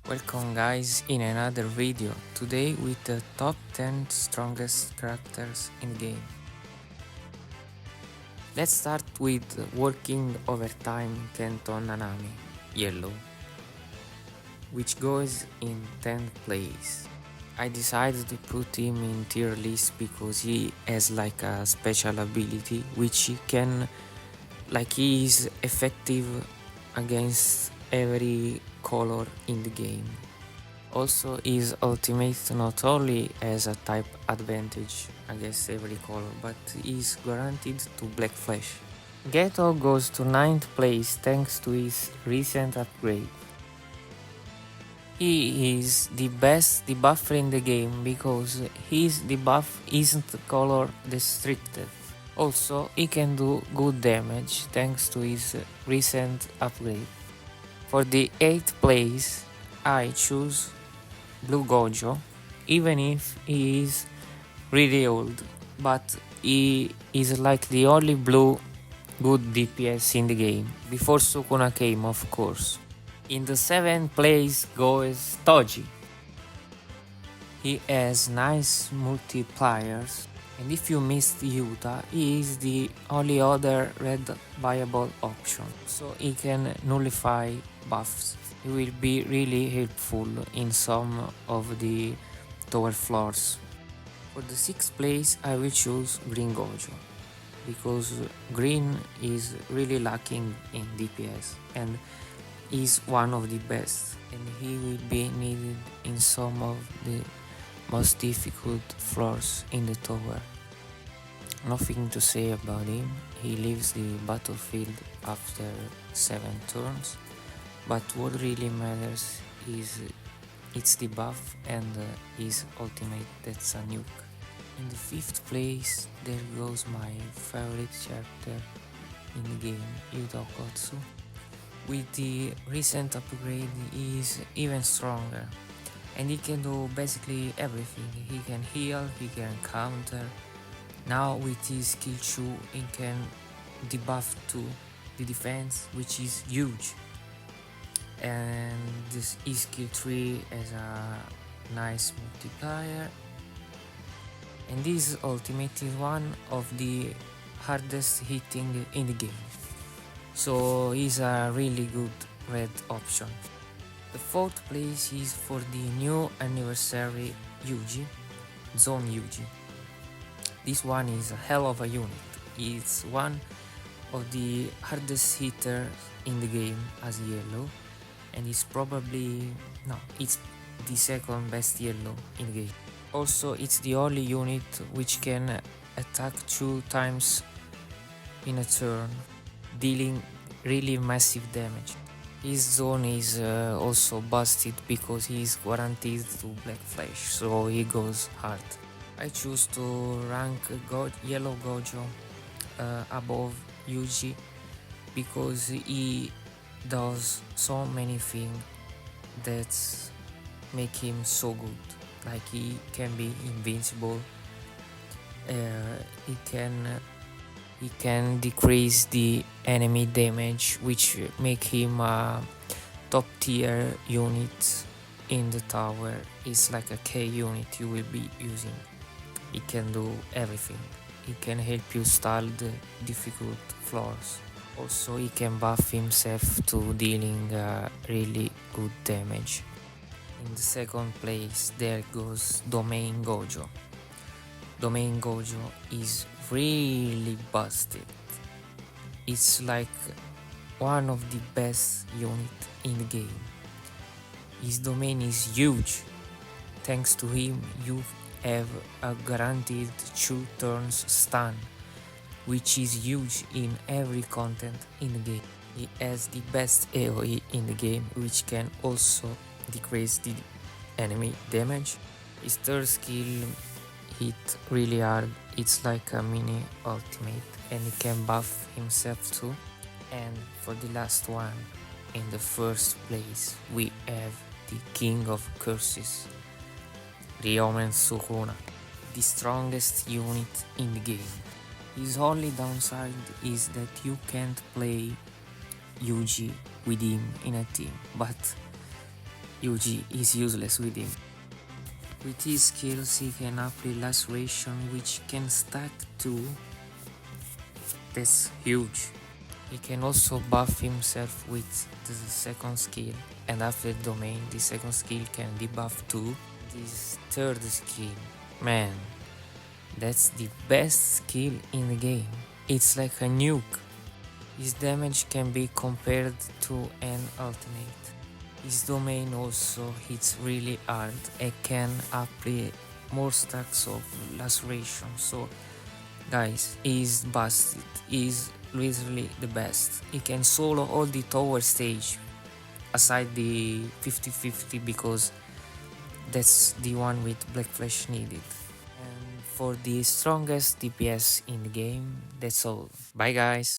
Welcome guys in another video, today with the top 10 strongest characters in the game. Let's start with working overtime Kento Nanami, yellow, which goes in 10th place. I decided to put him in tier list because he has like a special ability which he is effective against every color in the game. Also, his ultimate not only has a type advantage against every color, but is guaranteed to Black Flash. Ghetto goes to 9th place thanks to his recent upgrade. He is the best debuffer in the game because his debuff isn't color restricted. Also, he can do good damage thanks to his recent upgrade. For the 8th place, I choose Blue Gojo, even if he is really old, but he is like the only blue good DPS in the game, before Sukuna came of course. In the 7th place goes Toji. He has nice multipliers, and if you missed Yuta, he is the only other red viable option, so he can nullify buffs. He will be really helpful in some of the tower floors. For the 6th place I will choose Green Gojo, because Green is really lacking in DPS and is one of the best, and he will be needed in some of the most difficult floors in the tower. Nothing to say about him, he leaves the battlefield after 7 turns, but what really matters is its debuff and his ultimate, that's a nuke. In the 5th place there goes my favorite character in the game, Yudokotsu. With the recent upgrade he is even stronger and he can do basically everything. He can heal, he can counter. Now with his skill 2 he can debuff to the defense, which is huge. And this skill 3 has a nice multiplier, and this ultimate is one of the hardest hitting in the game, so he's a really good red option. The 4th place is for the new anniversary Yuji, Zone Yuji. This one is a hell of a unit. It's one of the hardest hitters in the game as yellow, and it's it's the second best yellow in the game. Also, it's the only unit which can attack 2 times in a turn, dealing really massive damage. His zone is also busted because he is guaranteed to Black Flash, so he goes hard. I choose to rank Yellow Gojo above Yuji because he does so many things that make him so good. Like he can be invincible, he can decrease the enemy damage, which make him a top tier unit in the tower. It's like a K unit you will be using. He can do everything. He can help you stall the difficult floors. Also, he can buff himself to dealing really good damage. In the 2nd place there goes Domain Gojo. Domain Gojo is really busted. It's like one of the best units in the game. His domain is huge. Thanks to him you have a guaranteed 2 turns stun, which is huge in every content in the game. He has the best AoE in the game, which can also decrease the enemy damage. His 3rd skill hit really hard, it's like a mini ultimate, and he can buff himself too. And for the last one, in the 1st place we have the King of Curses, Rian Sukuna, the strongest unit in the game. His only downside is that you can't play Yuji with him in a team, but Yuji is useless with him. With his skills he can apply laceration which can stack too. That's huge. He can also buff himself with the second skill, and after domain the second skill can debuff too. This third skill, man, that's the best skill in the game. It's like a nuke. His damage can be compared to an ultimate. His domain also hits really hard and can apply more stacks of laceration. So guys, he's busted. He's literally the best. He can solo all the tower stage aside the 50-50 because that's the one with Black Flash needed. And for the strongest DPS in the game, that's all. Bye guys!